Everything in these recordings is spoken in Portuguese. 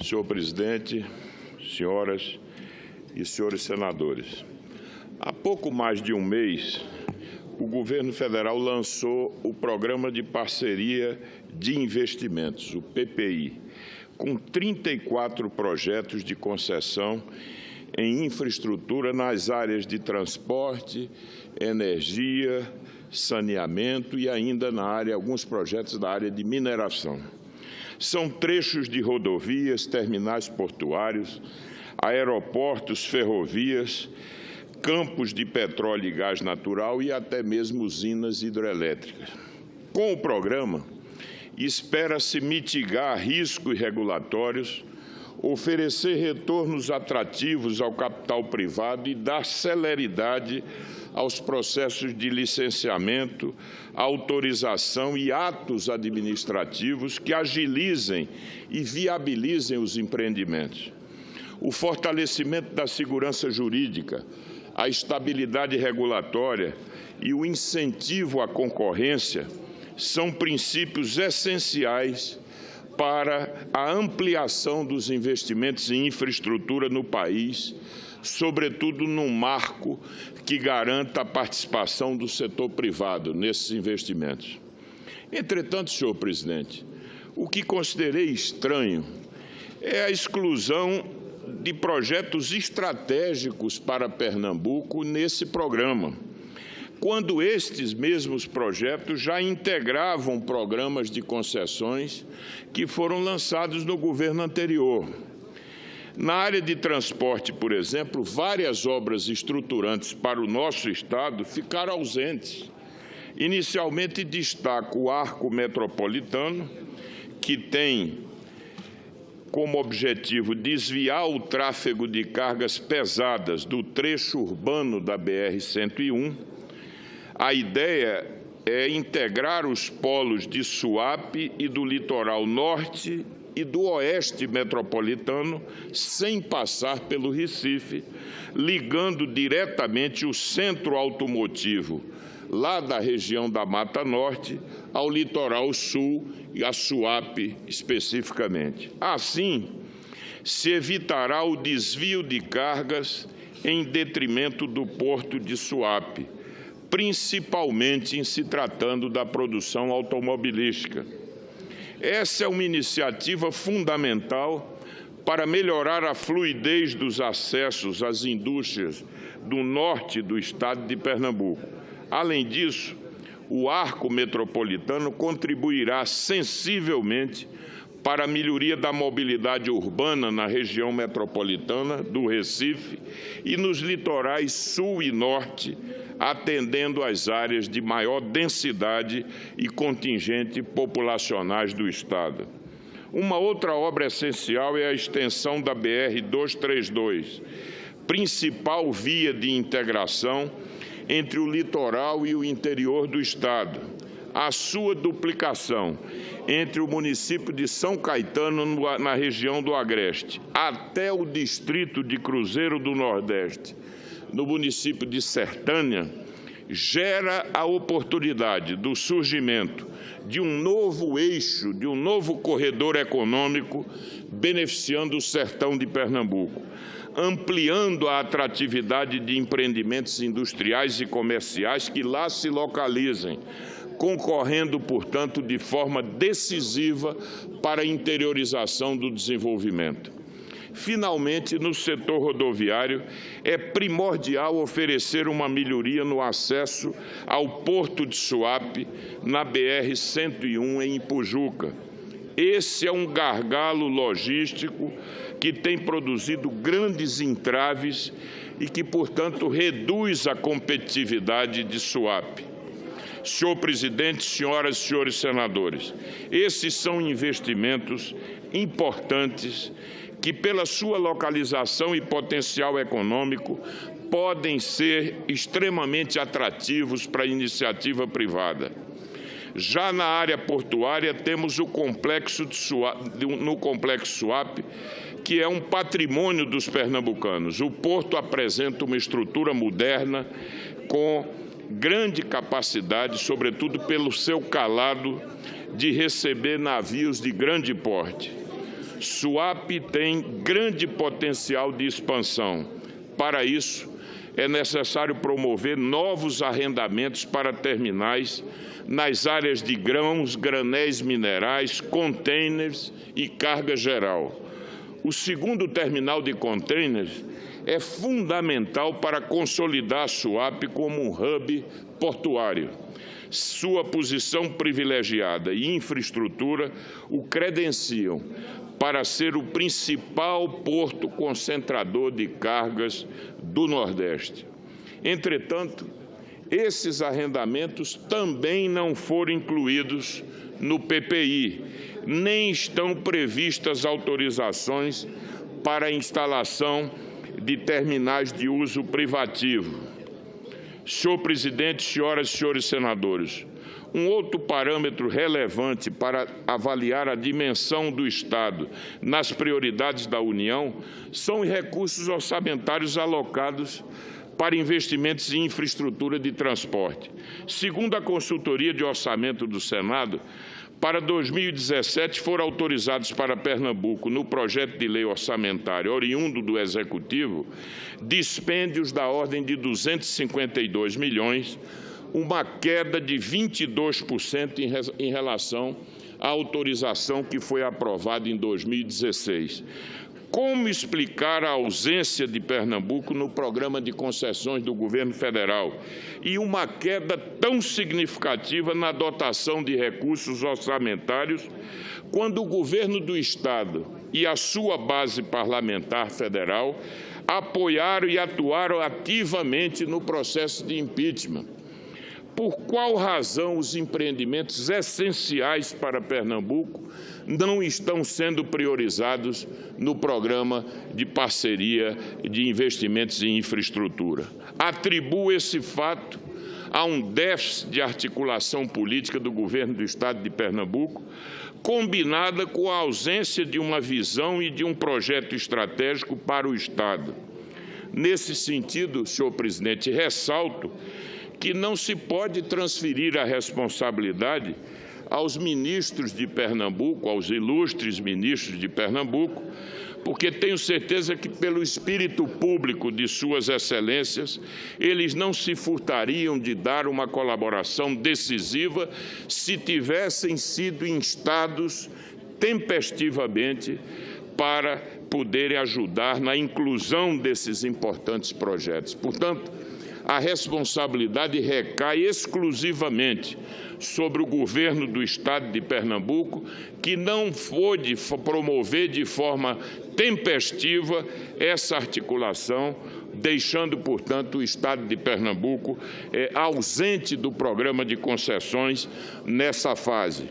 Senhor presidente, senhoras e senhores senadores, há pouco mais de um mês, o governo federal lançou o Programa de Parceria de Investimentos, o PPI, com 34 projetos de concessão em infraestrutura nas áreas de transporte, energia, saneamento e ainda alguns projetos da área de mineração. São trechos de rodovias, terminais portuários, aeroportos, ferrovias, campos de petróleo e gás natural e até mesmo usinas hidrelétricas. Com o programa, espera-se mitigar riscos regulatórios, oferecer retornos atrativos ao capital privado e dar celeridade aos processos de licenciamento, autorização e atos administrativos que agilizem e viabilizem os empreendimentos. O fortalecimento da segurança jurídica, a estabilidade regulatória e o incentivo à concorrência são princípios essenciais para a ampliação dos investimentos em infraestrutura no país, sobretudo num marco que garanta a participação do setor privado nesses investimentos. Entretanto, senhor presidente, o que considerei estranho é a exclusão de projetos estratégicos para Pernambuco nesse programa, quando estes mesmos projetos já integravam programas de concessões que foram lançados no governo anterior. Na área de transporte, por exemplo, várias obras estruturantes para o nosso estado ficaram ausentes. Inicialmente, destaco o Arco Metropolitano, que tem como objetivo desviar o tráfego de cargas pesadas do trecho urbano da BR-101. A ideia é integrar os polos de Suape e do litoral norte e do oeste metropolitano, sem passar pelo Recife, ligando diretamente o centro automotivo, lá da região da Mata Norte, ao litoral sul e a Suape especificamente. Assim, se evitará o desvio de cargas em detrimento do porto de Suape, principalmente em se tratando da produção automobilística. Essa é uma iniciativa fundamental para melhorar a fluidez dos acessos às indústrias do norte do estado de Pernambuco. Além disso, o Arco Metropolitano contribuirá sensivelmente para a melhoria da mobilidade urbana na região metropolitana do Recife e nos litorais sul e norte, atendendo às áreas de maior densidade e contingente populacionais do estado. Uma outra obra essencial é a extensão da BR-232, principal via de integração entre o litoral e o interior do estado. A sua duplicação entre o município de São Caetano, na região do Agreste, até o distrito de Cruzeiro do Nordeste, no município de Sertânia, gera a oportunidade do surgimento de um novo eixo, de um novo corredor econômico, beneficiando o sertão de Pernambuco, ampliando a atratividade de empreendimentos industriais e comerciais que lá se localizem, concorrendo, portanto, de forma decisiva para a interiorização do desenvolvimento. Finalmente, no setor rodoviário, é primordial oferecer uma melhoria no acesso ao Porto de Suape, na BR-101, em Ipujuca. Esse é um gargalo logístico que tem produzido grandes entraves e que, portanto, reduz a competitividade de Suape. Senhor presidente, senhoras e senhores senadores, esses são investimentos importantes que, pela sua localização e potencial econômico, podem ser extremamente atrativos para a iniciativa privada. Já na área portuária, temos o complexo no Complexo Suape, que é um patrimônio dos pernambucanos. O porto apresenta uma estrutura moderna com grande capacidade, sobretudo pelo seu calado, de receber navios de grande porte. Suape tem grande potencial de expansão. Para isso, é necessário promover novos arrendamentos para terminais nas áreas de grãos, granéis minerais, containers e carga geral. O segundo terminal de containers é fundamental para consolidar a Suape como um hub portuário. Sua posição privilegiada e infraestrutura o credenciam para ser o principal porto concentrador de cargas do Nordeste. Entretanto, esses arrendamentos também não foram incluídos no PPI, nem estão previstas autorizações para a instalação de terminais de uso privativo. Senhor presidente, senhoras e senhores senadores, um outro parâmetro relevante para avaliar a dimensão do Estado nas prioridades da União são os recursos orçamentários alocados para investimentos em infraestrutura de transporte. Segundo a Consultoria de Orçamento do Senado, para 2017 foram autorizados para Pernambuco, no projeto de lei orçamentário oriundo do Executivo, dispêndios da ordem de 252 milhões, uma queda de 22% em relação à autorização que foi aprovada em 2016. Como explicar a ausência de Pernambuco no programa de concessões do governo federal e uma queda tão significativa na dotação de recursos orçamentários, quando o governo do Estado e a sua base parlamentar federal apoiaram e atuaram ativamente no processo de impeachment? Por qual razão os empreendimentos essenciais para Pernambuco não estão sendo priorizados no programa de parceria de investimentos em infraestrutura? Atribuo esse fato a um déficit de articulação política do governo do Estado de Pernambuco, combinada com a ausência de uma visão e de um projeto estratégico para o Estado. Nesse sentido, senhor presidente, ressalto que não se pode transferir a responsabilidade aos ministros de Pernambuco, aos ilustres ministros de Pernambuco, porque tenho certeza que, pelo espírito público de suas excelências, eles não se furtariam de dar uma colaboração decisiva se tivessem sido instados tempestivamente para poderem ajudar na inclusão desses importantes projetos. Portanto, a responsabilidade recai exclusivamente sobre o governo do Estado de Pernambuco, que não pôde promover de forma tempestiva essa articulação, deixando, portanto, o Estado de Pernambuco ausente do programa de concessões nessa fase.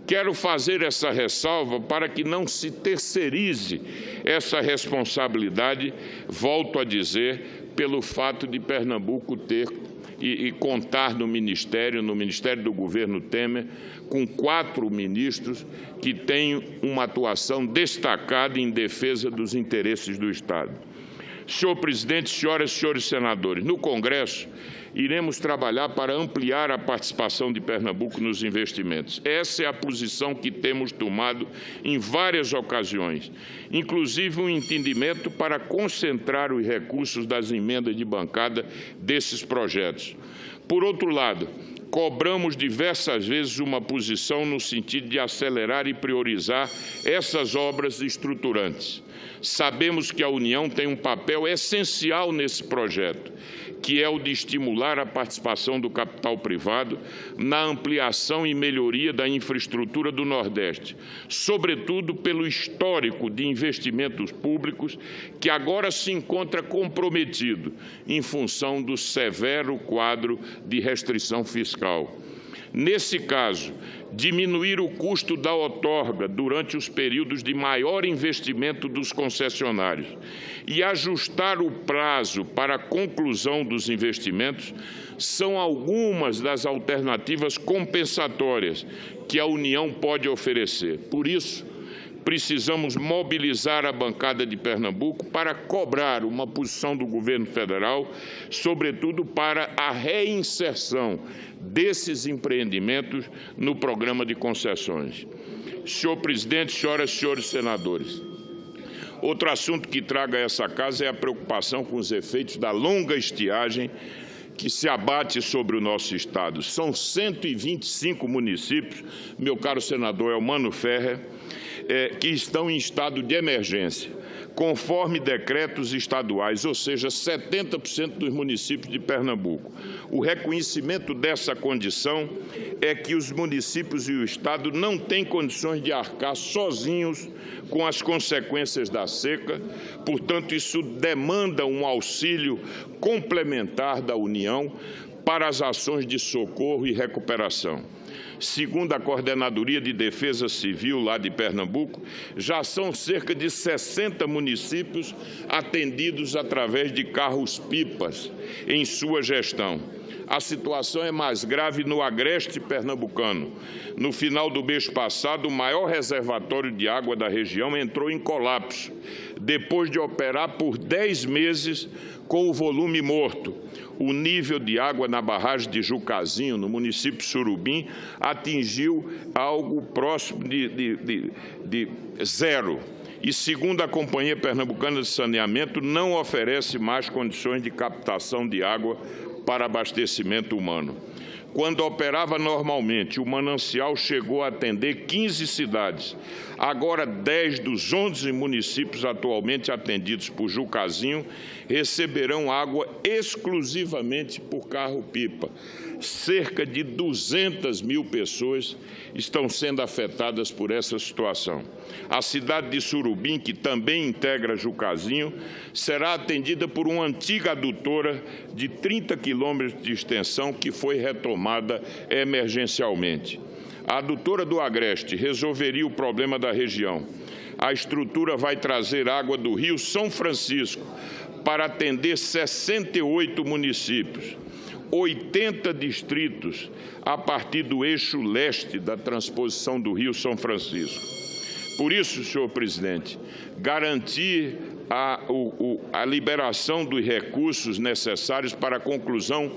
Quero fazer essa ressalva para que não se terceirize essa responsabilidade, volto a dizer, pelo fato de Pernambuco ter e contar no Ministério do governo Temer, com 4 ministros que têm uma atuação destacada em defesa dos interesses do Estado. Senhor presidente, senhoras e senhores senadores, no Congresso, iremos trabalhar para ampliar a participação de Pernambuco nos investimentos. Essa é a posição que temos tomado em várias ocasiões, inclusive um entendimento para concentrar os recursos das emendas de bancada desses projetos. Por outro lado, cobramos diversas vezes uma posição no sentido de acelerar e priorizar essas obras estruturantes. Sabemos que a União tem um papel essencial nesse projeto, que é o de estimular a participação do capital privado na ampliação e melhoria da infraestrutura do Nordeste, sobretudo pelo histórico de investimentos públicos que agora se encontra comprometido em função do severo quadro de restrição fiscal. Nesse caso, diminuir o custo da outorga durante os períodos de maior investimento dos concessionários e ajustar o prazo para a conclusão dos investimentos são algumas das alternativas compensatórias que a União pode oferecer. Por isso, precisamos mobilizar a bancada de Pernambuco para cobrar uma posição do governo federal, sobretudo para a reinserção desses empreendimentos no programa de concessões. Senhor presidente, senhoras e senhores senadores, outro assunto que traga a essa casa é a preocupação com os efeitos da longa estiagem que se abate sobre o nosso estado. São 125 municípios, meu caro senador Elmano Ferrer, que estão em estado de emergência, conforme decretos estaduais, ou seja, 70% dos municípios de Pernambuco. O reconhecimento dessa condição é que os municípios e o estado não têm condições de arcar sozinhos com as consequências da seca, portanto, isso demanda um auxílio complementar da União para as ações de socorro e recuperação. Segundo a Coordenadoria de Defesa Civil lá de Pernambuco, já são cerca de 60 municípios atendidos através de carros-pipas em sua gestão. A situação é mais grave no agreste pernambucano. No final do mês passado, o maior reservatório de água da região entrou em colapso, depois de operar por 10 meses com o volume morto. O nível de água na barragem de Jucazinho, no município de Surubim, atingiu algo próximo de zero. E, segundo a Companhia Pernambucana de Saneamento, não oferece mais condições de captação de água para abastecimento humano. Quando operava normalmente, o manancial chegou a atender 15 cidades. Agora, 10 dos 11 municípios atualmente atendidos por Jucazinho receberão água exclusivamente por carro-pipa. Cerca de 200 mil pessoas estão sendo afetadas por essa situação. A cidade de Surubim, que também integra Jucazinho, será atendida por uma antiga adutora de 30 quilômetros de extensão que foi retomada emergencialmente. A adutora do Agreste resolveria o problema da região. A estrutura vai trazer água do Rio São Francisco para atender 68 municípios. 80 distritos a partir do eixo leste da transposição do Rio São Francisco. Por isso, senhor presidente, garantir a liberação dos recursos necessários para a conclusão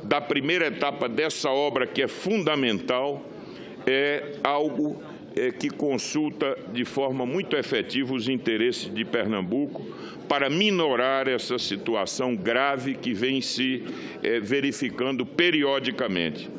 da primeira etapa dessa obra, que é fundamental, é algo que consulta de forma muito efetiva os interesses de Pernambuco para minorar essa situação grave que vem se verificando periodicamente.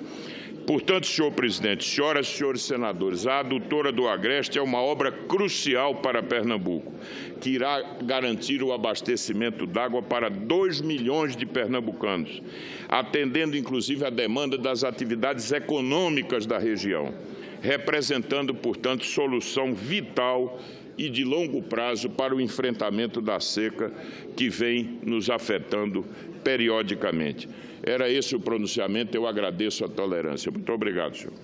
Portanto, senhor presidente, senhoras e senhores senadores, a adutora do Agreste é uma obra crucial para Pernambuco, que irá garantir o abastecimento d'água para 2 milhões de pernambucanos, atendendo inclusive a demanda das atividades econômicas da região, representando, portanto, solução vital e de longo prazo para o enfrentamento da seca que vem nos afetando periodicamente. Era esse o pronunciamento, eu agradeço a tolerância. Muito obrigado, senhor.